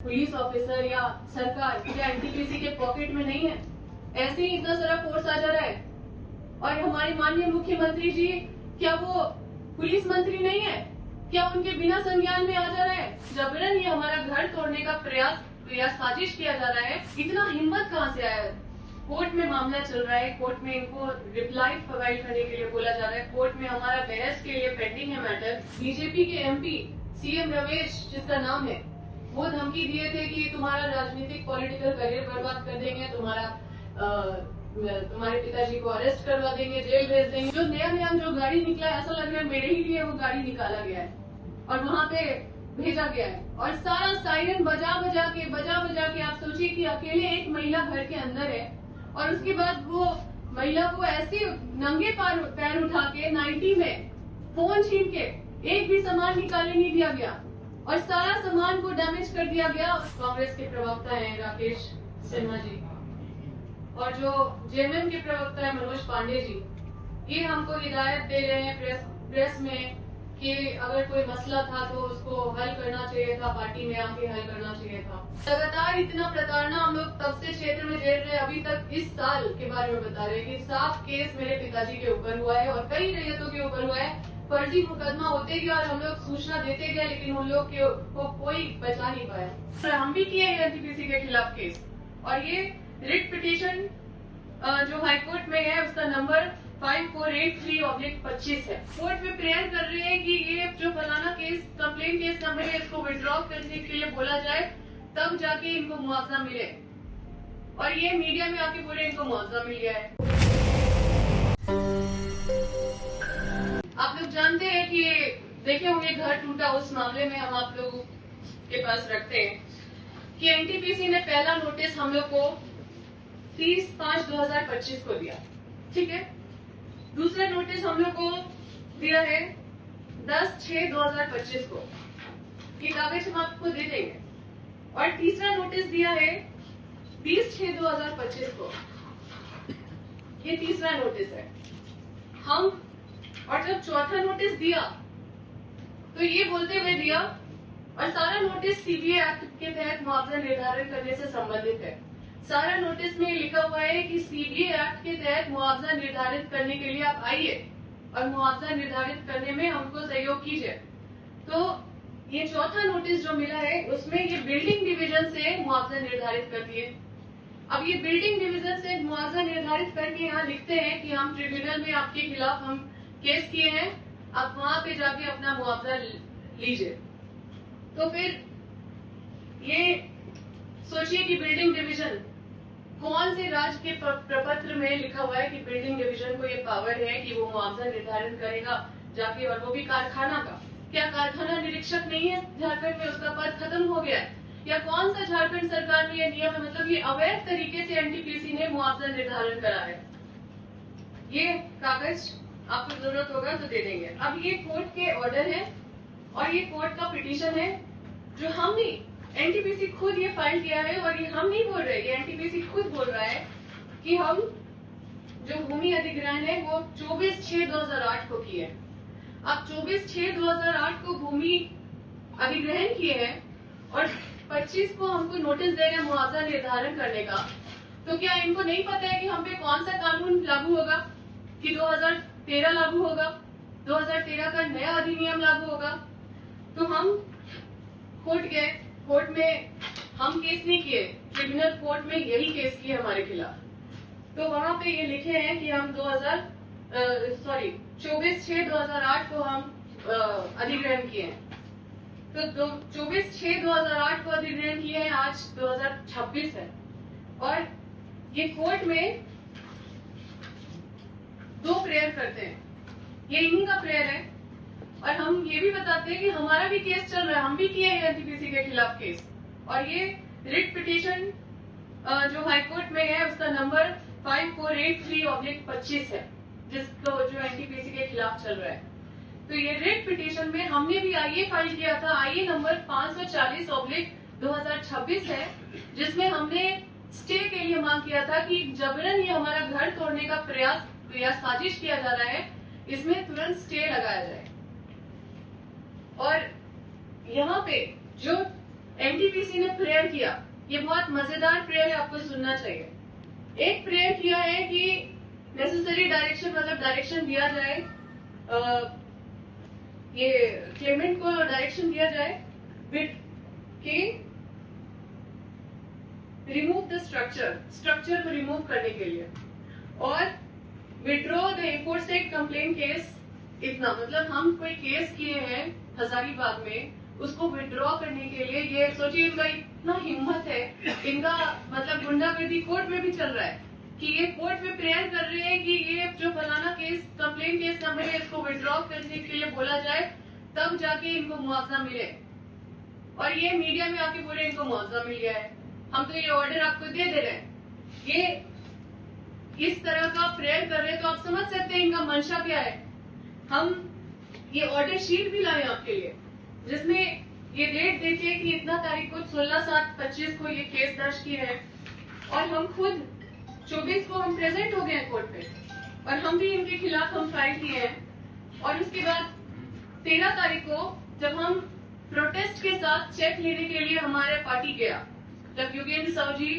Police officer या सरकार क्या एनटीपीसी के पॉकेट में नहीं है? ऐसे ही इतना सारा फोर्स आ जा रहा है। और हमारे माननीय मुख्यमंत्री जी, क्या वो पुलिस मंत्री नहीं है? क्या उनके बिना संज्ञान में आ जा रहा है? जबरन ये हमारा घर तोड़ने का प्रयास साजिश किया जा रहा है। इतना हिम्मत कहाँ से आया? कोर्ट में मामला चल रहा है, कोर्ट में इनको रिप्लाई फाइल करने के लिए बोला जा रहा है, कोर्ट में हमारा बहस के लिए पेंडिंग है मैटर। बीजेपी के एमपी सीएम रमेश जिसका नाम है, वो धमकी दिए थे कि तुम्हारा राजनीतिक पॉलिटिकल करियर बर्बाद कर देंगे, तुम्हारे पिताजी को अरेस्ट करवा देंगे, जेल भेज देंगे। जो नया जो गाड़ी निकला है, ऐसा लग रहा है मेरे ही लिए वो गाड़ी निकाला गया है और वहाँ पे भेजा गया है। और सारा सायरन बजा बजा के आप सोचिए कि अकेले एक महिला घर के अंदर है और उसके बाद वो महिला को ऐसे नंगे पैर उठा के 90 में फोन छीन के एक भी सामान निकालने नहीं दिया गया और सारा सामान को डैमेज कर दिया गया। कांग्रेस के प्रवक्ता हैं राकेश सिन्हा जी और जो जेएमएम के प्रवक्ता है मनोज पांडे जी, ये हमको हिदायत दे रहे हैं प्रेस में कि अगर कोई मसला था तो उसको हल करना चाहिए था, पार्टी में आके हल करना चाहिए था। लगातार इतना प्रताड़ना हम लोग तब से क्षेत्र में झेल रहे हैं। अभी तक इस साल के बारे में बता रहे हैं कि 7 केस मेरे पिताजी के ऊपर हुआ है और कई रैयतों के ऊपर हुआ है। फर्जी मुकदमा होते गया और हम लोग सूचना देते गए, लेकिन उन लोग को कोई बचा नहीं पाया। हम भी किए एनटीपीसी के खिलाफ केस और ये रिट पिटीशन जो हाईकोर्ट में है उसका नंबर 5483/25 है। कोर्ट में प्रेयर कर रहे हैं कि ये जो फलाना केस कंप्लेन केस नंबर है इसको विड्रॉ करने के लिए बोला जाए, तब जाके इनको मुआवजा मिले। और ये मीडिया में आके बोले इनको मुआवजा मिल गया है। आप लोग जानते हैं कि देखे होंगे घर टूटा, उस मामले में हम आप लोगों के पास रखते हैं कि एनटीपीसी ने पहला नोटिस हम लोग को 30/5/2025 को दिया, ठीक है। दूसरा नोटिस हम लोग को दिया है 10/6/2025 को, ये कागज हम आपको दे देंगे। और तीसरा नोटिस दिया है 20/6/2025 को, ये तीसरा नोटिस है हम। और जब चौथा नोटिस दिया तो ये बोलते हुए दिया, और सारा नोटिस सीबीए एक्ट के तहत मुआवजा निर्धारण करने से संबंधित है। सारा नोटिस में लिखा हुआ है कि सीबीए एक्ट के तहत मुआवजा निर्धारित करने के लिए आप आइए और मुआवजा निर्धारित करने में हमको सहयोग कीजिए। तो ये चौथा नोटिस जो मिला है उसमें ये बिल्डिंग डिवीजन से मुआवजा निर्धारित कर दिए। अब ये बिल्डिंग डिवीजन से मुआवजा निर्धारित करके यहाँ लिखते हैं कि हम ट्रिब्यूनल में आपके खिलाफ हम केस किए हैं, आप वहां पे जाके अपना मुआवजा लीजिए। तो फिर ये सोचिए कि बिल्डिंग डिवीजन कौन से राज्य के प्रपत्र में लिखा हुआ है कि बिल्डिंग डिवीजन को ये पावर है कि वो मुआवजा निर्धारित करेगा जाके, और वो भी कारखाना का। क्या कारखाना निरीक्षक नहीं है झारखंड में? उसका पद खत्म हो गया है? या कौन सा झारखंड सरकार में ये नियम है? मतलब ये अवैध तरीके से एनटीपीसी ने मुआवजा निर्धारण करा है। ये कागज आपको जरूरत होगा तो दे देंगे। अब ये कोर्ट के ऑर्डर है और ये कोर्ट का पिटीशन है जो हम नहीं, एनटीपीसी खुद ये फाइल किया है। और ये हम नहीं बोल रहे, ये एनटीपीसी खुद बोल रहा है कि हम जो भूमि अधिग्रहण है वो 24/6/2008 को किए। अब 24/6/2008 को भूमि अधिग्रहण किए हैं और 25 को हमको नोटिस दे रहे मुआवजा निर्धारण करने का। तो क्या इनको नहीं पता है कि हम पे कौन सा कानून लागू होगा? कि 2013 लागू होगा, 2013 का नया अधिनियम लागू होगा। तो हम कोर्ट गए, कोर्ट में हम केस नहीं किए, ट्रिब्यूनल कोर्ट में यही केस किए हमारे खिलाफ। तो वहां पे ये लिखे हैं कि हम 24/6/2008 को हम अधिग्रहण किए हैं। तो 24/6/2008 को अधिग्रहण किए हैं, आज 2026 है और ये कोर्ट में 2 प्रेयर करते हैं, ये इन्हीं का प्रेयर है। और हम ये भी बताते हैं कि हमारा भी केस चल रहा है, हम भी किए हैं एनटीपीसी के खिलाफ केस। और ये रिट पिटीशन जो हाईकोर्ट में है उसका नंबर 5483/25 है, जिसको जो एनटीपीसी के खिलाफ चल रहा है। तो ये रिट पिटीशन में हमने भी आईए फाइल किया था, आईए नंबर 540/2026 है, जिसमें हमने स्टे के लिए मांग किया था कि जबरन ये हमारा घर तोड़ने का प्रयास या साजिश किया जा रहा है, इसमें तुरंत स्टे लगाया जाए। और यहाँ पे जो एनटीपीसी ने प्रेयर किया, ये बहुत मजेदार प्रेयर है, आपको सुनना चाहिए। एक प्रेयर किया है कि नेसेसरी डायरेक्शन, मतलब डायरेक्शन दिया जाए, ये क्लेमेंट को डायरेक्शन दिया जाए कि रिमूव द स्ट्रक्चर को रिमूव करने के लिए, और withdraw the aforesaid complaint case. इतना मतलब हम कोई केस किए हैं हजारीबाग में, उसको विड्रॉ करने के लिए, ये सोचिए इनका इतना हिम्मत है, इनका मतलब गुंडागर्दी कोर्ट में भी चल रहा है कि ये कोर्ट में प्रेयर कर रहे हैं कि ये जो फलाना केस कंप्लेंट केस नंबर है इसको विड्रॉ करने के लिए बोला जाए, तब जाके इनको मुआवजा मिले। और ये मीडिया में आके बोले इनको मुआवजा मिल गया है, हम तो ये ऑर्डर आपको दे रहे हैं। ये इस तरह का प्रेयर कर रहे हैं, तो आप समझ सकते हैं इनका मंशा क्या है। हम ये ऑर्डर शीट भी लाए आपके लिए, जिसमें ये डेट देखिए कि इतना तारीख को 16/7/25 को ये केस दर्ज किए हैं, और हम खुद 24 को हम प्रेजेंट हो गए हैं कोर्ट में, और हम भी इनके खिलाफ हम फाइल किए हैं। और उसके बाद 13 तारीख को जब हम प्रोटेस्ट के साथ चेक लेने के लिए हमारे पार्टी गया, जब योगेंद्र साहु जी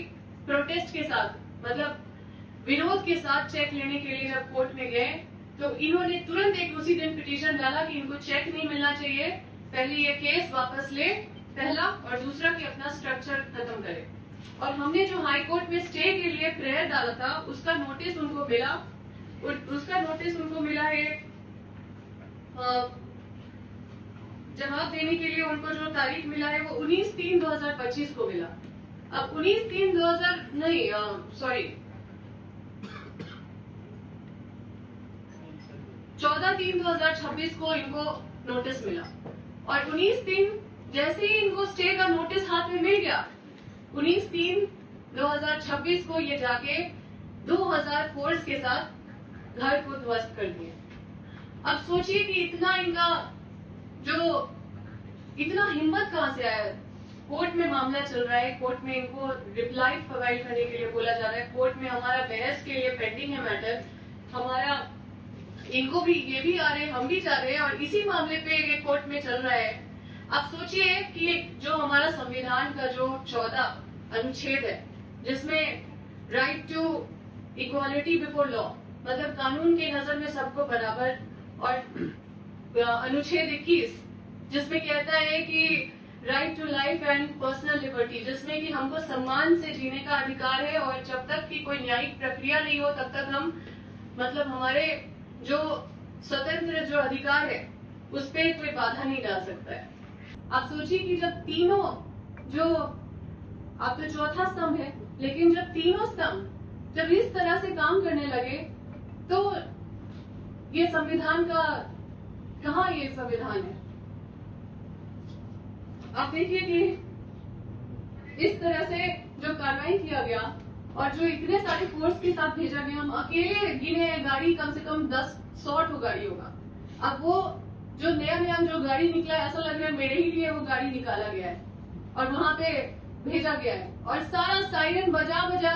प्रोटेस्ट के साथ मतलब विरोध के साथ चेक लेने के लिए जब कोर्ट में गए, तो इन्होंने तुरंत एक उसी दिन पिटीशन डाला कि इनको चेक नहीं मिलना चाहिए, पहले ये केस वापस ले, पहला, और दूसरा कि अपना स्ट्रक्चर खत्म करे। और हमने जो हाई कोर्ट में स्टे के लिए प्रेयर डाला था, उसका नोटिस उनको मिला, है जवाब देने के लिए उनको जो तारीख मिला है वो 19/3/2025 को मिला। अब 14/3/2026 को इनको नोटिस मिला, और 19/3 जैसे ही इनको स्टे का नोटिस हाथ में मिल गया, 19/3/2026 को ये जाके 2000 फोर्स के साथ घर को ध्वस्त कर दिए। अब सोचिए कि इतना इनका इतना हिम्मत कहां से आया। कोर्ट में मामला चल रहा है, कोर्ट में इनको रिप्लाई फाइल करने के लिए बोला जा रहा है, कोर्ट में हमारा बहस के लिए पेंडिंग है मैटर हमारा, इनको भी ये भी आ रहे हैं, हम भी जा रहे हैं, और इसी मामले पे ये कोर्ट में चल रहा है। आप सोचिए कि जो हमारा संविधान का जो 14 अनुच्छेद है, जिसमें right to equality before law, मतलब कानून के नजर में सबको बराबर, और अनुच्छेद 21 जिसमें कहता है कि right to life and personal liberty, जिसमें कि हमको सम्मान से जीने का अधिकार है, और जब तक कि कोई न्यायिक प्रक्रिया नहीं हो तब तक हम मतलब हमारे जो स्वतंत्र जो अधिकार है उस पर कोई बाधा नहीं डाल सकता है। आप सोचिए कि जब तीनों जो आप तो चौथा स्तंभ है, लेकिन जब तीनों स्तंभ जब इस तरह से काम करने लगे, तो ये संविधान का कहाँ ये संविधान है। आप देखिए कि इस तरह से जो कार्रवाई किया गया, और जो इतने सारे फोर्स के साथ भेजा गया, हम अकेले गिने गाड़ी कम से कम 100 गाड़ी होगा। अब वो जो नया जो गाड़ी निकला है, ऐसा लग रहा है मेरे ही लिए वो गाड़ी निकाला गया है और वहां पे भेजा गया है, और सारा साइरन बजा बजा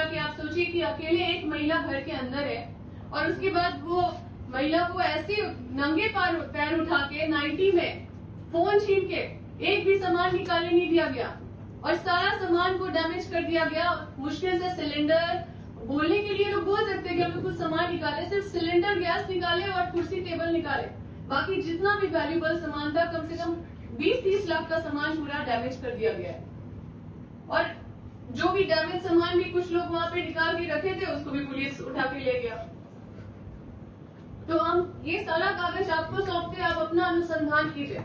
के आप सोचिए कि अकेले एक महिला घर के अंदर है, और उसके बाद वो महिला को ऐसे नंगे पैर उठा के 90 में फोन छीन के एक भी सामान निकालने नहीं दिया गया, और सारा सामान को डैमेज कर दिया गया। मुश्किल से सिलेंडर, बोलने के लिए लोग बोल सकते हैं कि हमने कुछ सामान निकाले, सिर्फ सिलेंडर गैस निकाले और कुर्सी टेबल निकाले, बाकी जितना भी वैल्यूबल सामान था कम से कम 20-30 लाख का सामान पूरा डैमेज कर दिया गया है। और जो भी डैमेज सामान भी कुछ लोग वहां पे निकाल के रखे थे, उसको भी पुलिस उठा के ले गया। तो हम ये सारा कागज आपको सौंपते, आप अपना अनुसंधान कीजिए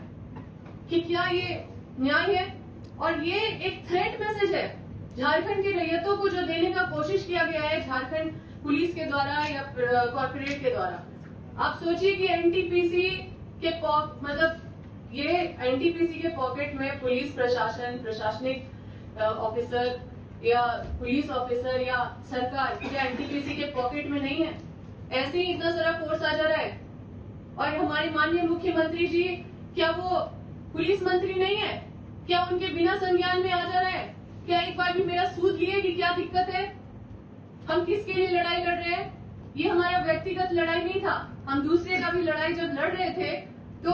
कि क्या ये न्याय है। और ये एक थ्रेट मैसेज है झारखंड के रैयतों को जो देने का कोशिश किया गया है झारखंड पुलिस के द्वारा या कॉर्पोरेट के द्वारा। आप सोचिए कि एनटीपीसी के मतलब ये एनटीपीसी के पॉकेट में पुलिस प्रशासन, प्रशासनिक ऑफिसर या पुलिस ऑफिसर या सरकार क्या एनटीपीसी के पॉकेट में नहीं है? ऐसे ही इतना सारा फोर्स आ जा रहा है। और हमारे माननीय मुख्यमंत्री जी क्या वो पुलिस मंत्री नहीं है? क्या उनके बिना संज्ञान में आ जा रहा है? क्या एक बार भी मेरा सूद लिए कि क्या दिक्कत है? हम किसके लिए लड़ाई लड़ रहे हैं? ये हमारा व्यक्तिगत लड़ाई नहीं था। हम दूसरे का भी लड़ाई जब लड़ रहे थे तो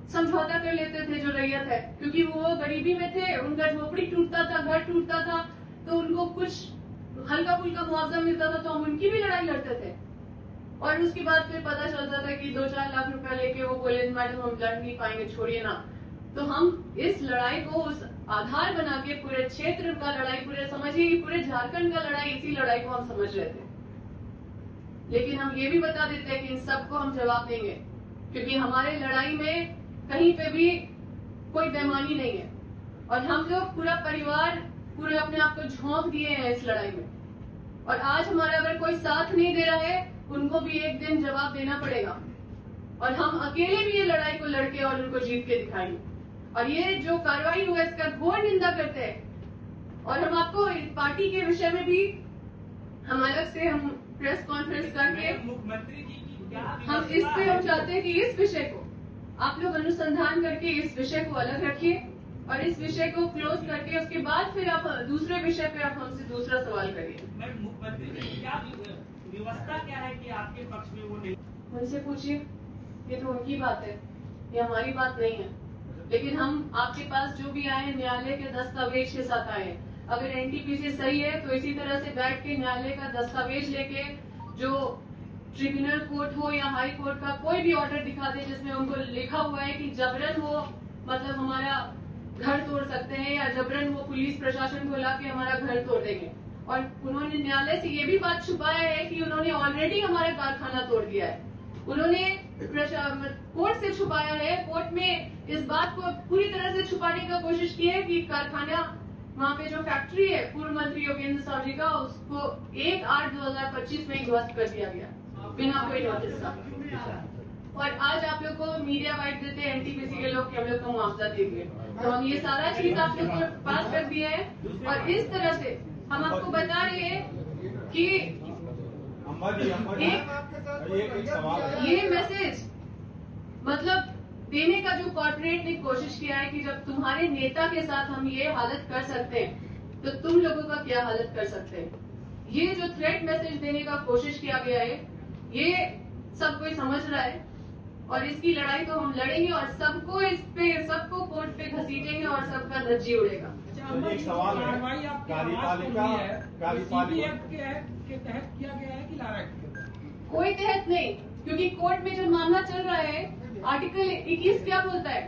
समझौता कर लेते थे जो रैयत है, क्योंकि वो गरीबी में थे, उनका झोपड़ी टूटता था, घर टूटता था, तो उनको कुछ हल्का फुल्का मुआवजा मिलता था, तो हम उनकी भी लड़ाई लड़ते थे। और उसके बाद फिर पता चलता था कि 2-4 लाख रुपया लेके वो बोले मैडम हम लड़ नहीं पाएंगे, छोड़िए ना। तो हम इस लड़ाई को उस आधार बना के पूरे क्षेत्र का लड़ाई, पूरे समझिए पूरे झारखंड का लड़ाई, इसी लड़ाई को हम समझ रहे थे। लेकिन हम ये भी बता देते हैं कि इन सबको हम जवाब देंगे, क्योंकि हमारे लड़ाई में कहीं पे भी कोई बेईमानी नहीं है, और हम लोग पूरा परिवार पूरे अपने आप को झोंक दिए हैं इस लड़ाई में। और आज हमारा अगर कोई साथ नहीं दे रहा है, उनको भी एक दिन जवाब देना पड़ेगा, और हम अकेले भी ये लड़ाई को लड़के और उनको जीत के दिखाएंगे। और ये जो कार्रवाई हुआ इसका घोर निंदा करते हैं। और हम आपको पार्टी के विषय में भी हम अलग से हम प्रेस कॉन्फ्रेंस करके मुख्यमंत्री जी की क्या हम इस पे हम चाहते हैं कि इस विषय को आप लोग अनुसंधान करके इस विषय को अलग रखिए, और इस विषय को क्लोज करके उसके बाद फिर आप दूसरे विषय पे आप हमसे दूसरा सवाल करिए। मुख्यमंत्री जी की क्या व्यवस्था क्या है कि आपके पक्ष में वो नहीं? उनसे पूछिए, ये तो उनकी बात है, ये हमारी बात नहीं है। लेकिन हम आपके पास जो भी आए न्यायालय के दस्तावेज के साथ आए। अगर एनटीपीसी सही है तो इसी तरह से बैठ के न्यायालय का दस्तावेज लेके जो ट्रिब्यूनल कोर्ट हो या हाई कोर्ट का कोई भी ऑर्डर दिखा दे जिसमें उनको लिखा हुआ है कि जबरन वो मतलब हमारा घर तोड़ सकते हैं, या जबरन वो पुलिस प्रशासन को लाके हमारा घर तोड़ देंगे। और उन्होंने न्यायालय से ये भी बात छुपाया है कि उन्होंने ऑलरेडी हमारा कारखाना तोड़ दिया है। उन्होंने कोर्ट से छुपाया है, कोर्ट में इस बात को पूरी तरह से छुपाने का कोशिश की है कि कारखाना वहाँ पे जो फैक्ट्री है पूर्व मंत्री योगेंद्र साहब जी का, उसको 1/8/2025 में ध्वस्त कर दिया गया बिना कोई नोटिस का। और आज आप लोग को मीडिया वाइट देते हैं एनटीपीसी के लोग कि हम लोग को मुआवजा देंगे, तो हम ये सारा चीज आप लोग को पास कर दिया है। और इस तरह से हम आपको बता रहे हैं कि ये मैसेज मतलब देने का जो कॉर्पोरेट ने कोशिश किया है कि जब तुम्हारे नेता के साथ हम ये हालत कर सकते हैं तो तुम लोगों का क्या हालत कर सकते हैं। ये जो थ्रेट मैसेज देने का कोशिश किया गया है ये सब कोई समझ रहा है, और इसकी लड़ाई तो हम लड़ेंगे और सबको इस पे सबको कोर्ट पे घसीटेंगे और सबका धज्जी उड़ेगा। तो एक सवाल है, कार्यपालिका के तहत किया गया है कि लारा एक्ट के तहत? कोई तहत नहीं, क्योंकि कोर्ट में जब मामला चल रहा है आर्टिकल 21 क्या बोलता है,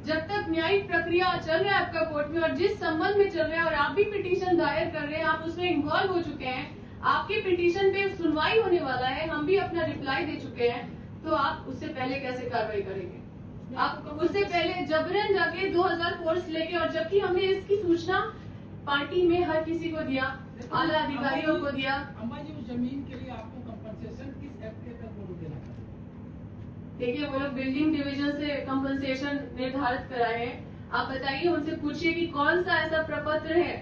जब तक न्यायिक प्रक्रिया चल रहा है आपका कोर्ट में और जिस संबंध में चल रहा है और आप भी पिटीशन दायर कर रहे हैं, आप उसमें इन्वॉल्व हो चुके हैं, आपके पिटीशन पे सुनवाई होने वाला है, हम भी अपना रिप्लाई दे चुके हैं, तो आप उससे पहले कैसे कार्रवाई करेंगे? आप उससे पहले जबरन जाके 2000 फोर्स लेके, और जबकि हमने इसकी सूचना पार्टी में हर किसी को दिया, आला अधिकारियों को दिया। अम्मा जी, उस जमीन के लिए आपको कंपनसेशन किस एक्ट के तहत वो देना है? देखिए वो लोग बिल्डिंग डिवीजन से कंपनसेशन निर्धारित कराए हैं। आप बताइए, उनसे पूछिए कि कौन सा ऐसा प्रपत्र है,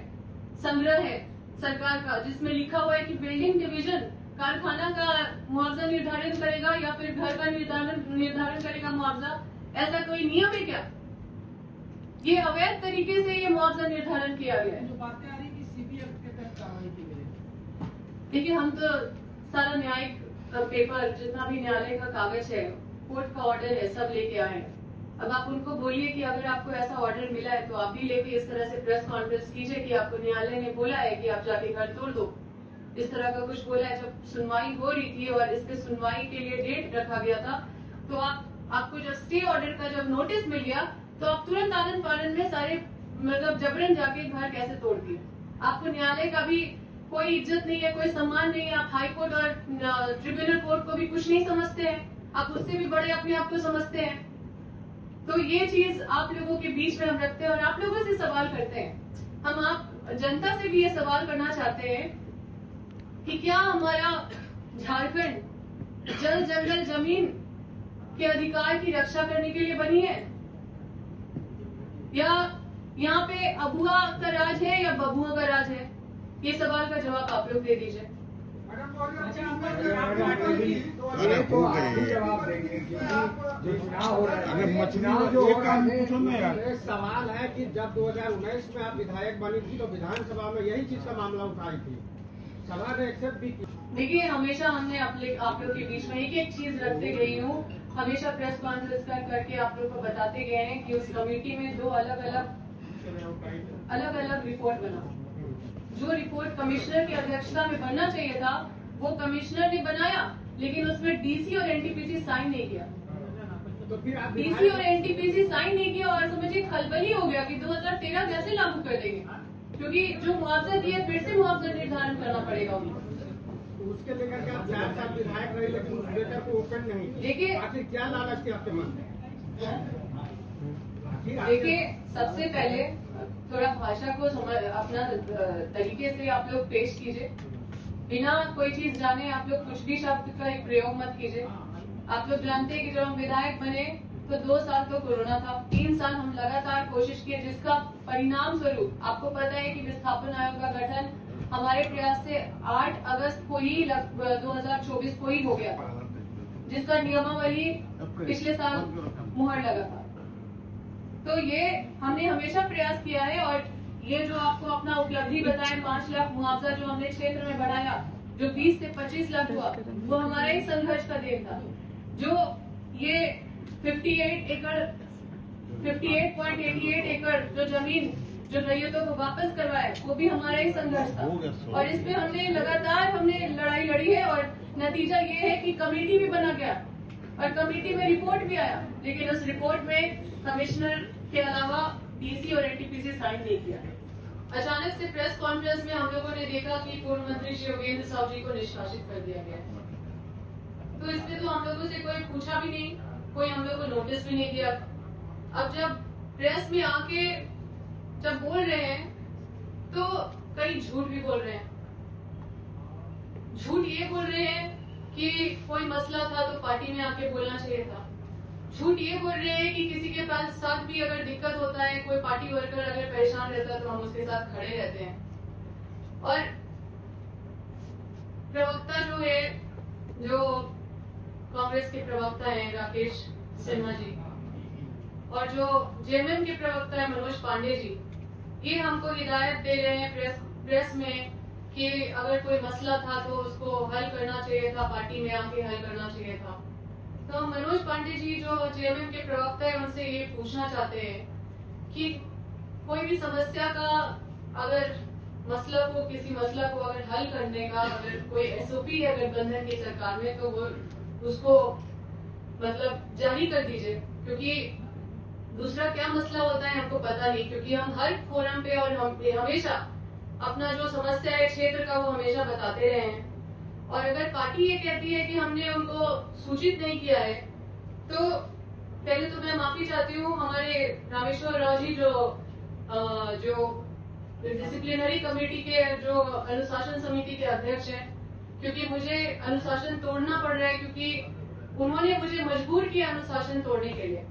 संग्रह है सरकार का जिसमें लिखा हुआ है कि बिल्डिंग डिवीजन कारखाना का मुआवजा निर्धारित करेगा या फिर घर का निर्धारण करेगा मुआवजा। ऐसा कोई नियम है क्या? ये अवैध तरीके से ये मुआवजा निर्धारण किया गया है। जो बातें आ रही है कि सीबी एक्ट के तहत कार्रवाई की गई। देखिए हम तो सारा न्यायिक पेपर जितना भी न्यायालय का कागज है, कोर्ट का ऑर्डर है, सब लेके आए हैं। अब आप उनको बोलिए कि अगर आपको ऐसा ऑर्डर मिला है तो आप भी लेके इस तरह से प्रेस कॉन्फ्रेंस कीजिए कि आपको न्यायालय ने बोला है कि आप जाके घर तोड़ दो, इस तरह का कुछ बोला है। जब सुनवाई हो रही थी और इस पे सुनवाई के लिए डेट रखा गया था, तो आपको जब स्टे ऑर्डर का जब नोटिस मिल गया तो आप तुरंत आनंद फानंद में सारे मतलब जबरन जाके घर कैसे तोड़ दिए। आपको न्यायालय का भी कोई इज्जत नहीं है, कोई सम्मान नहीं है। आप हाई कोर्ट और ट्रिब्यूनल कोर्ट को भी कुछ नहीं समझते हैं, आप उससे भी बड़े अपने आप को समझते हैं। तो ये चीज आप लोगों के बीच में हम रखते हैं और आप लोगों से सवाल करते हैं। हम आप जनता से भी ये सवाल करना चाहते हैं कि क्या हमारा झारखंड जल जंगल जमीन के अधिकार की रक्षा करने के लिए बनी है, या यहाँ पे अबुआ का राज है या बबुआ का राज है? ये सवाल का जवाब आप लोग दे दीजिए। सवाल है कि जब 2019 में आप विधायक बनी थी तो विधानसभा में यही चीज का मामला उठाई थी, सभा ने एक्सेप्ट भी की। देखिए हमेशा हमने आप लोग के बीच में एक एक चीज रखते गई हूँ। हमेशा प्रेस कॉन्फ्रेंस करके आप लोग को बताते गए हैं कि उस कमेटी में दो अलग अलग रिपोर्ट बना। जो रिपोर्ट कमिश्नर की अध्यक्षता में बनना चाहिए था वो कमिश्नर ने बनाया, लेकिन उसमें डीसी और एनटीपीसी साइन नहीं किया। तो फिर आप डीसी और एनटीपीसी साइन नहीं किया और समझिए खलबली हो गया कि 2013 कैसे लागू कर देंगे, क्योंकि जो मुआवजा दिए फिर से मुआवजा निर्धारण करना पड़ेगा उनको। उसके लेकर के आप 4 साल विधायक रहे लेकिन उस लेटर को ओपन नहीं। देखिए आखिर क्या लालच थी आपके मन में? देखिए, सबसे पहले थोड़ा भाषा को अपना तरीके से आप लोग पेश कीजिए। बिना कोई चीज जाने आप लोग कुछ भी शब्द का एक प्रयोग मत कीजिए। आप लोग जानते हैं कि जब हम विधायक बने तो 2 साल तो कोरोना था, 3 साल हम लगातार कोशिश किए, जिसका परिणाम स्वरूप आपको पता है कि विस्थापन आयोग का गठन हमारे प्रयास से 8 अगस्त को ही 2024 को ही हो गया था, जिसका नियमावली पिछले साल मुहर लगा था। तो ये हमने हमेशा प्रयास किया है और ये जो आपको अपना उपलब्धि बताए 5 लाख मुआवजा जो हमने क्षेत्र में बढ़ाया, जो 20 से 25 लाख हुआ, वो हमारा ही संघर्ष का देन था। जो ये 58.88 एकड़ जो जमीन जो रैयतों को वापस करवाए वो भी हमारा ही संघर्ष था और इसमें हमने लगातार लड़ाई लड़ी है और नतीजा ये है कि कमेटी भी बना गया और कमेटी में रिपोर्ट भी आया, लेकिन उस रिपोर्ट में कमिश्नर के अलावा डीसी और एनटीपीसी साइन नहीं किया। अचानक से प्रेस कॉन्फ्रेंस में हम लोगों ने देखा कि पूर्व मंत्री श्री योगेंद्र साहब जी को निष्कासित कर दिया गया। तो इसमें तो हम लोगों से कोई पूछा भी नहीं, कोई हम लोग को नोटिस भी नहीं दिया। अब जब प्रेस में आके जब बोल रहे हैं तो कई झूठ भी बोल रहे हैं। झूठ ये बोल रहे हैं कि कोई मसला था तो पार्टी में आके बोलना चाहिए था। झूठ ये बोल रहे हैं कि किसी के पास साथ भी अगर दिक्कत होता है, कोई पार्टी वर्कर अगर परेशान रहता है तो हम उसके साथ खड़े रहते हैं। और प्रवक्ता जो है, जो कांग्रेस के प्रवक्ता हैं राकेश सिन्हा जी, और जो जेएमएम के प्रवक्ता है मनोज पांडे जी, ये हमको हिदायत दे रहे हैं प्रेस में कि अगर कोई मसला था तो उसको हल करना चाहिए था, पार्टी में आके हल करना चाहिए था। तो मनोज पांडे जी जो जेएमएम के प्रवक्ता है उनसे ये पूछना चाहते हैं कि कोई भी समस्या का अगर किसी मसला को अगर हल करने का अगर कोई एसओपी है गठबंधन की सरकार में तो वो उसको मतलब जारी कर दीजिए, क्योंकि दूसरा क्या मसला होता है हमको पता नहीं, क्योंकि हम हर फोरम पे और हम हमेशा अपना जो समस्या है क्षेत्र का वो हमेशा बताते रहे हैं। और अगर पार्टी ये कहती है कि हमने उनको सूचित नहीं किया है तो पहले तो मैं माफी चाहती हूँ हमारे रामेश्वर राव जी जो डिसिप्लिनरी कमेटी के जो अनुशासन समिति के अध्यक्ष हैं, क्योंकि मुझे अनुशासन तोड़ना पड़ रहा है, क्योंकि उन्होंने मुझे मजबूर किया अनुशासन तोड़ने के लिए।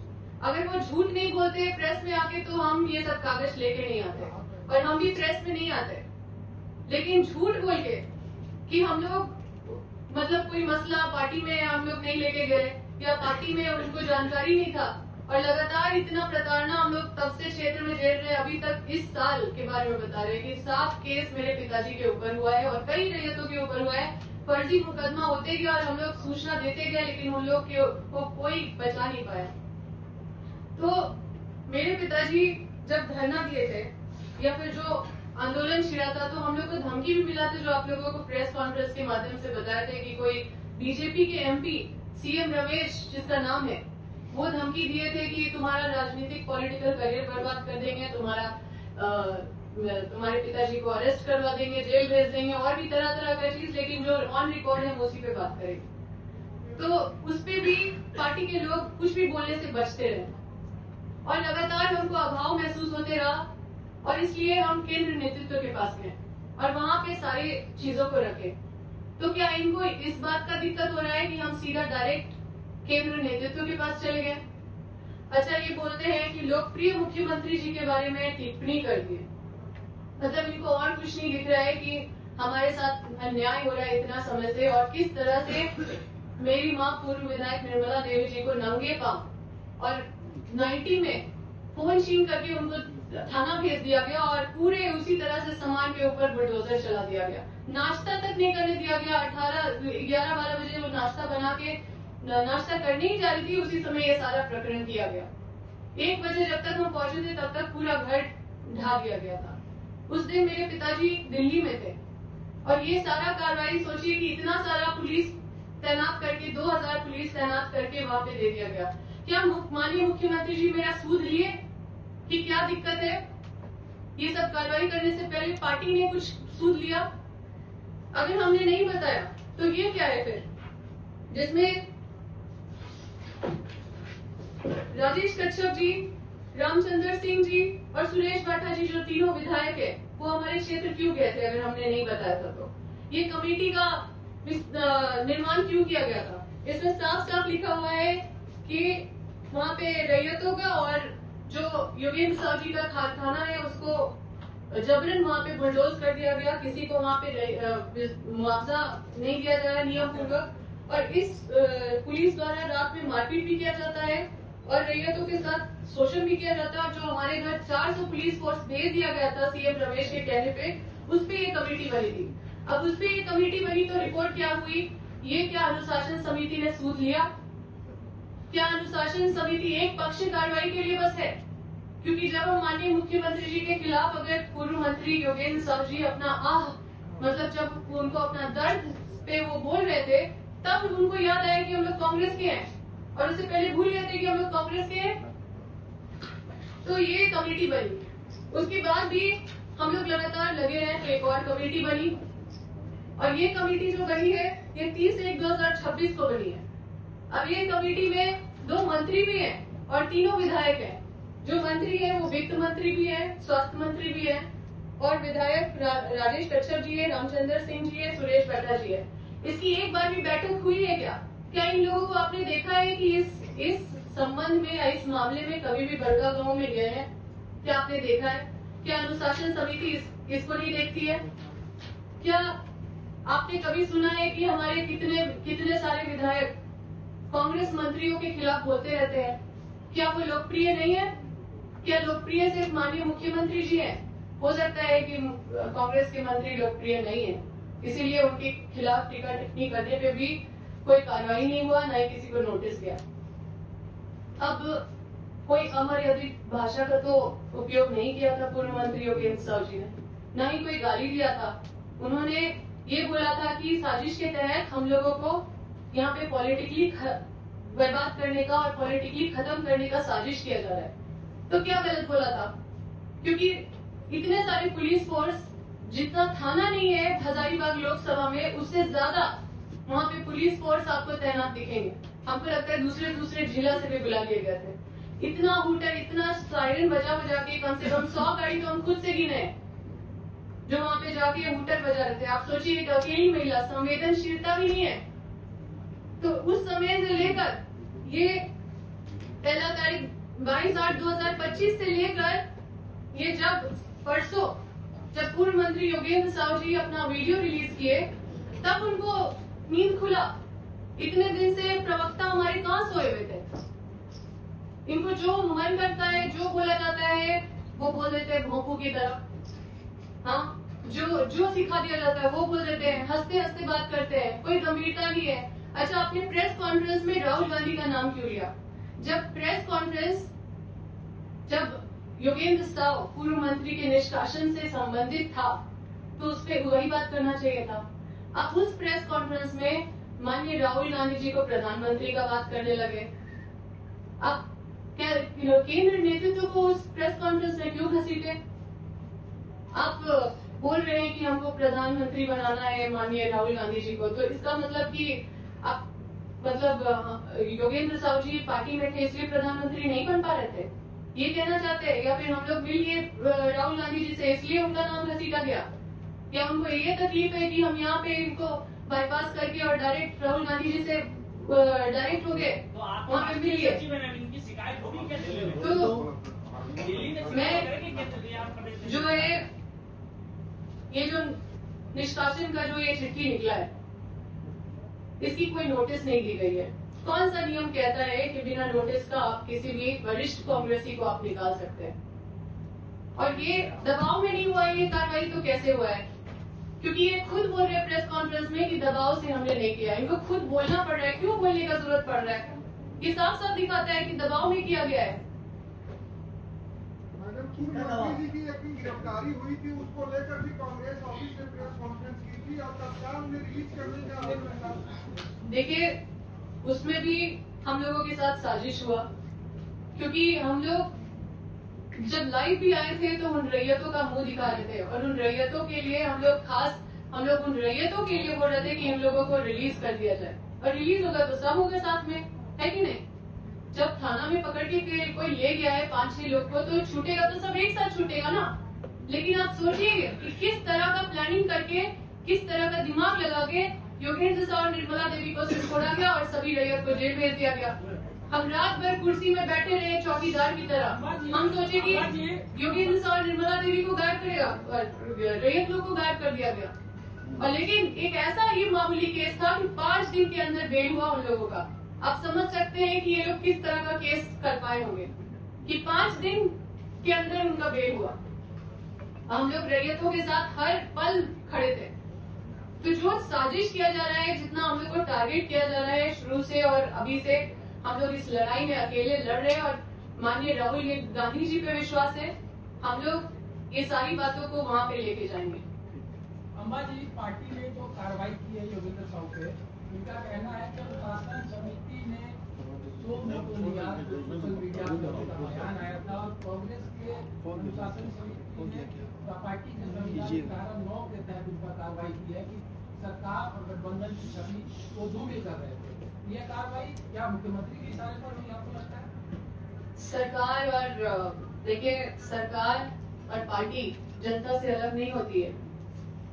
अगर वो झूठ नहीं बोलते प्रेस में आके तो हम ये सब कागज लेके नहीं आते और हम भी प्रेस में नहीं आते। लेकिन झूठ बोल के कि हम लोग मतलब कोई मसला पार्टी में हम लोग नहीं लेके गए या पार्टी में उनको जानकारी नहीं था, और लगातार इतना प्रताड़ना हम लोग तब से क्षेत्र में झेल रहे। अभी तक इस साल के बारे में बता रहे हैं कि 7 केस मेरे पिताजी के ऊपर हुआ है और कई रैयतों के ऊपर हुआ है। फर्जी मुकदमा होते गया और हम लोग सूचना देते गए, लेकिन उन लोग को कोई बचा नहीं पाया। तो मेरे पिताजी जब धरना दिए थे या फिर जो आंदोलन छिड़ा था तो हम लोग को धमकी भी मिला था, जो आप लोगों को प्रेस कॉन्फ्रेंस के माध्यम से बताया था कि कोई बीजेपी के एमपी सीएम रमेश जिसका नाम है, वो धमकी दिए थे कि तुम्हारा राजनीतिक पॉलिटिकल करियर बर्बाद कर देंगे, तुम्हारे पिताजी को अरेस्ट करवा देंगे, जेल भेज देंगे और भी तरह तरह का चीज, लेकिन जो ऑन रिकॉर्ड है उसी पे बात करेंगे। तो उस पे भी पार्टी के लोग कुछ भी बोलने से बचते रहे और लगातार हमको अभाव महसूस होते रहा, और इसलिए हम केंद्र नेतृत्व के पास गए और वहां पे सारी चीजों को रखे। तो क्या इनको इस बात का दिक्कत हो रहा है कि हम सीधा डायरेक्ट केंद्र नेतृत्व के पास चले गए? अच्छा, ये बोलते हैं कि लोकप्रिय मुख्यमंत्री जी के बारे में टिप्पणी कर दी, मतलब इनको और कुछ नहीं दिख रहा है कि हमारे साथ अन्याय हो रहा है इतना समय से, और किस तरह से मेरी माँ पूर्व विधायक निर्मला देवी जी को नंगे पांव और 90 में फोन छीन करके उनको थाना भेज दिया गया और पूरे उसी तरह से सामान के ऊपर बुलडोजर चला दिया गया। नाश्ता तक नहीं करने दिया गया। 11-12 बजे वो नाश्ता बना के नाश्ता करने ही जा रही थी, उसी समय ये सारा प्रकरण किया गया। 1 बजे जब तक हम पहुंचे थे तब तक पूरा घर ढा दिया गया था। उस दिन मेरे पिताजी दिल्ली में थे और ये सारा कार्रवाई सोचिए कि इतना सारा पुलिस तैनात करके 2000 पुलिस तैनात करके वहां पे दे दिया गया। क्या माननीय मुख्यमंत्री जी मेरा सूद लिए कि क्या दिक्कत है? ये सब कार्रवाई करने से पहले पार्टी ने कुछ सूद लिया? अगर हमने नहीं बताया तो ये क्या है फिर, जिसमें राजेश कच्छप जी, रामचंद्र सिंह जी और सुरेश बाठा जी जो तीनों विधायक है वो हमारे क्षेत्र क्यों गए थे अगर हमने नहीं बताया था तो? ये कमेटी का निर्माण क्यों किया गया था? इसमें साफ साफ लिखा हुआ है कि वहाँ पे रैयतों का और जो योगेंद्र साहु जी का कारखाना है उसको जबरन वहाँ पे बुलडोज कर दिया गया, किसी को वहाँ पे मुआवजा नहीं दिया जा रहा नियम पूर्वक, और इस पुलिस द्वारा रात में मारपीट भी किया जाता है और रैयतों के साथ शोषण भी किया जाता है। और जो हमारे घर 400 पुलिस फोर्स भेज दिया गया था सीएम रमेश के कहने पे, उस पे ये कमेटी बनी थी। अब उस पे ये कमेटी बनी तो रिपोर्ट क्या हुई? ये क्या अनुशासन समिति ने सूद लिया? क्या अनुशासन समिति एक पक्षीय कार्रवाई के लिए बस है? क्योंकि जब हम माननीय मुख्यमंत्री जी के खिलाफ अगर पूर्व मंत्री योगेंद्र साहु जी अपना मतलब जब उनको अपना दर्द पे वो बोल रहे थे तब उनको याद आया कि हम लोग कांग्रेस के हैं और उससे पहले भूल गए थे कि हम लोग कांग्रेस के हैं। तो ये कमेटी बनी, उसके बाद भी हम लोग लगातार लगे रहे तो एक और कमेटी बनी और ये कमेटी जो बनी है ये 30/1/2026 को बनी है। अब ये कमेटी में 2 मंत्री भी हैं और तीनों विधायक हैं। जो मंत्री है वो वित्त मंत्री भी है, स्वास्थ्य मंत्री भी है और विधायक राजेश कच्छप जी है, रामचंद्र सिंह जी है, सुरेश बाठा जी है। इसकी एक बार भी बैठक हुई है क्या? क्या इन लोगों को आपने देखा है कि इस संबंध में या इस मामले में कभी भी बड़का गांव में गए हैं? क्या आपने देखा है? क्या अनुशासन समिति इसको नहीं देखती है? क्या आपने कभी सुना है कि हमारे कितने सारे विधायक कांग्रेस मंत्रियों के खिलाफ बोलते रहते हैं? क्या वो लोकप्रिय नहीं है? क्या लोकप्रिय सिर्फ माननीय मुख्यमंत्री जी हैं? हो सकता है कि कांग्रेस के मंत्री लोकप्रिय नहीं है, इसीलिए उनके खिलाफ टीका टिप्पणी करने पे भी कोई कार्रवाई नहीं हुआ, न ही किसी को नोटिस गया। अब कोई अमर्यादित भाषा का तो उपयोग नहीं किया था पूर्व मंत्री योगेंद्र साहु जी ने, न ही कोई गाली दिया था। उन्होंने ये बोला था कि साजिश के तहत हम लोगों को यहाँ पे पॉलिटिकली बर्बाद करने का और पॉलिटिकली खत्म करने का साजिश किया जा रहा है। तो क्या गलत बोला था? क्योंकि इतने सारे पुलिस फोर्स, जितना थाना नहीं है हजारीबाग लोकसभा में, उससे ज्यादा वहाँ पे पुलिस फोर्स आपको तैनात दिखेंगे। हमको लगता है दूसरे जिला से भी बुला लिए गए थे। इतना हूटर, इतना सायरन बजा के कम से कम 100 गाड़ी तो हम खुद से गिने जो वहाँ पे जाके हूटर बजा रहे थे। आप सोचिए अकेली महिला, संवेदनशीलता भी नहीं है। तो उस समय से लेकर ये 1 तारीख 22/8/2025 से लेकर ये जब परसों जब पूर्व मंत्री योगेंद्र साहु जी अपना वीडियो रिलीज किए तब उनको नींद खुला। इतने दिन से प्रवक्ता हमारे कहाँ सोए हुए थे? इनको जो मन करता है, जो बोला जाता है वो बोल देते हैं भोंपू की तरह। हाँ, जो सिखा दिया जाता है वो बोल देते हैं, हंसते हंसते बात करते हैं, कोई गंभीरता नहीं है। अच्छा, आपने प्रेस कॉन्फ्रेंस में राहुल गांधी का नाम क्यों लिया? जब प्रेस कॉन्फ्रेंस जब योगेंद्र साहु पूर्व मंत्री के निष्कासन से संबंधित था तो उस पर वही बात करना चाहिए था। आप उस प्रेस कॉन्फ्रेंस में माननीय राहुल गांधी जी को प्रधानमंत्री का बात करने लगे। आप क्या केंद्र नेतृत्व को उस प्रेस कॉन्फ्रेंस में क्यों घसीटे? आप बोल रहे हैं कि हमको प्रधानमंत्री बनाना है माननीय राहुल गांधी जी को, तो इसका मतलब कि आप योगेंद्र साहु जी पार्टी में थे इसलिए प्रधानमंत्री नहीं बन पा रहे थे, ये कहना चाहते हैं? या फिर हम लोग मिल लिए राहुल गांधी जी से इसलिए उनका नाम घसीटा गया? या उनको ये तकलीफ है कि हम यहाँ पे इनको बाईपास करके और डायरेक्ट राहुल गांधी जी से डायरेक्ट हो गए, वहाँ पे मिल लिए? तो मैं जो है ये जो निष्कासन का जो ये चिट्ठी निकला है इसकी कोई नोटिस नहीं दी गई है। कौन सा नियम कहता है कि बिना नोटिस का आप किसी भी वरिष्ठ कांग्रेसी को आप निकाल सकते हैं? और ये दबाव में नहीं हुआ है ये कार्रवाई, तो कैसे हुआ है? क्योंकि ये खुद बोल रहे हैं प्रेस कॉन्फ्रेंस में कि दबाव से हमने नहीं किया। इनको खुद बोलना पड़ रहा है, क्यों बोलने का जरूरत पड़ रहा है? ये साफ साफ दिखाता है कि दबाव में किया गया है। मैडम, पूर्व मंत्री जी की अपनी गिरफ्तारी हुई थी, उसको लेकर भी कांग्रेस ऑफिस में प्रेस कॉन्फ्रेंस की थी और तत्काल में रिलीज करने का आरोप लगा। देखिए, उसमें भी हम लोगों के साथ साजिश हुआ, क्योंकि हम लोग जब लाइव भी आए थे तो उन रैयतों का मुंह दिखा रहे थे और उन रैयतों के लिए हम लोग उन रैयतों के लिए बोल रहे थे कि इन लोगों को रिलीज कर दिया जाए। और रिलीज होगा तो सब होगा साथ में, है कि नहीं? जब थाना में पकड़ के कोई ले गया है 5-6 लोग को, तो छूटेगा तो सब एक साथ छूटेगा ना। लेकिन आप सोचिए कि किस तरह का प्लानिंग करके, किस तरह का दिमाग लगा के योगेंद्र साहब और निर्मला देवी को सिर्फ छोड़ा गया और सभी रैयत को जेल भेज दिया गया। हम रात भर कुर्सी में बैठे रहे चौकीदार की तरह। हम सोचे कि योगेंद्र साहब और निर्मला देवी को गायब करेगा और रैयत लोग को गायब कर दिया गया। और लेकिन एक ऐसा ये मामूली केस था कि 5 दिन के अंदर बेल हुआ उन लोगों का। आप समझ सकते हैं कि ये लोग किस तरह का केस कर पाए होंगे कि 5 दिन के अंदर उनका बेल हुआ। हम लोग रैयतों के साथ हर पल खड़े थे। तो जो साजिश किया जा रहा है, जितना हम लोग को टारगेट किया जा रहा है शुरू से और अभी से, हम लोग इस लड़ाई में अकेले लड़ रहे हैं और माननीय राहुल गांधी जी पे विश्वास है। हम लोग ये सारी बातों को वहाँ पे लेके जाएंगे। अम्बा जी, पार्टी ने जो कार्रवाई की है योगेंद्र साहु पे, उनका कहना है कि अनुशासन समिति ने सोशल मीडिया पर बयान आया था और कांग्रेस के अनुशासन समिति ने पार्टी के संविधान धारा 9 के तहत उन पर कार्रवाई की है कि सरकार और गठबंधन की छवि को दूर कर रहे थे। ये कार्रवाई क्या मुख्यमंत्री के इशारे पर हुई, आपको लगता है? सरकार और देखिए, सरकार और पार्टी जनता से अलग नहीं होती है।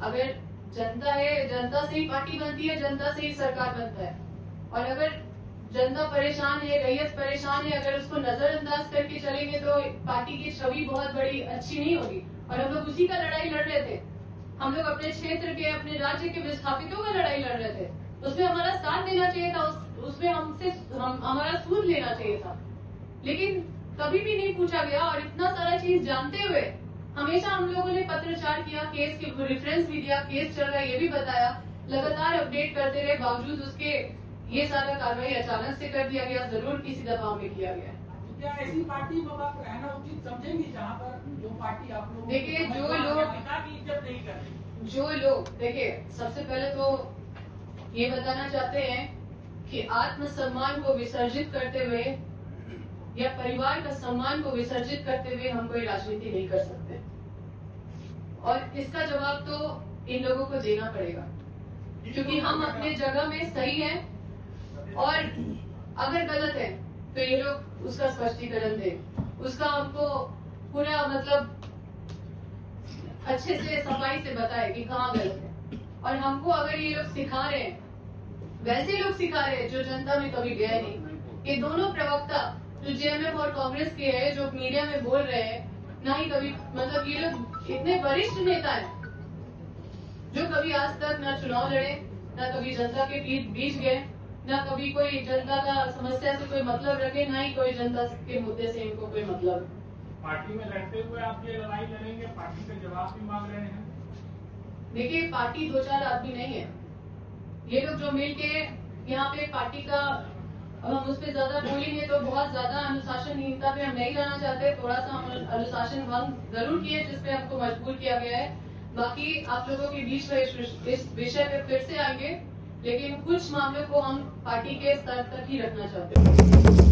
अगर जनता है, जनता से ही पार्टी बनती है, जनता से ही सरकार बनता है। और अगर जनता परेशान है, रैयत परेशान है, अगर उसको नजरअंदाज करके चलेंगे तो पार्टी की छवि बहुत बड़ी अच्छी नहीं होगी। और हम लोग उसी का लड़ाई लड़ रहे थे। हम लोग अपने क्षेत्र के, अपने राज्य के विस्थापितों का लड़ाई लड़ रहे थे। उसमें हमारा साथ देना चाहिए था, उसमें हमारा सूद लेना चाहिए था। लेकिन कभी भी नहीं पूछा गया। और इतना सारा चीज जानते हुए हमेशा हम लोगों ने पत्रचार किया, केस के रेफरेंस भी दिया, केस चल रहा है ये भी बताया, लगातार अपडेट करते रहे। बावजूद उसके ये सारा कार्रवाई अचानक से कर दिया गया, जरूर किसी दबाव में किया गया। क्या ऐसी पार्टी में आप रहना उचित समझेंगे जहाँ पर जो पार्टी आप लोग, देखिए, जो लोग देखिए, सबसे पहले तो ये बताना चाहते हैं कि आत्मसम्मान को विसर्जित करते हुए या परिवार का सम्मान को विसर्जित करते हुए हम कोई राजनीति नहीं कर सकते। और इसका जवाब तो इन लोगों को देना पड़ेगा, क्योंकि हम अपने जगह में सही हैं और अगर गलत है तो ये लोग उसका स्पष्टीकरण दें, उसका हमको पूरा मतलब अच्छे से सफाई से बताए कि कहाँ गलत है। और हमको अगर ये लोग सिखा रहे हैं, वैसे लोग सिखा रहे हैं जो जनता में कभी गए नहीं। ये दोनों प्रवक्ता जो जेएमएम और कांग्रेस के हैं, जो मीडिया में बोल रहे हैं, ना ही कभी मतलब ये लोग इतने वरिष्ठ नेता हैं जो कभी आज तक ना चुनाव लड़े, ना कभी जनता के बीच गए, ना कभी कोई जनता का समस्या से कोई मतलब रखे, ना ही कोई जनता के मुद्दे से इनको कोई मतलब। पार्टी में लड़ते हुए आप ये लड़ाई लड़ेंगे, पार्टी से जवाब भी मांग रहे हैं। देखिए, पार्टी 2-4 आदमी नहीं है। ये लोग जो मिल के यहाँ पे पार्टी का, अब हम उस पर ज्यादा बोलेंगे तो बहुत ज्यादा अनुशासनहीनता पे हम नहीं जाना चाहते। थोड़ा सा हम अनुशासन भंग जरूर किए, जिसपे हमको मजबूर किया गया है। बाकी आप लोगों के बीच में इस विषय पे फिर से आएंगे, लेकिन कुछ मामलों को हम पार्टी के स्तर तक ही रखना चाहते हैं।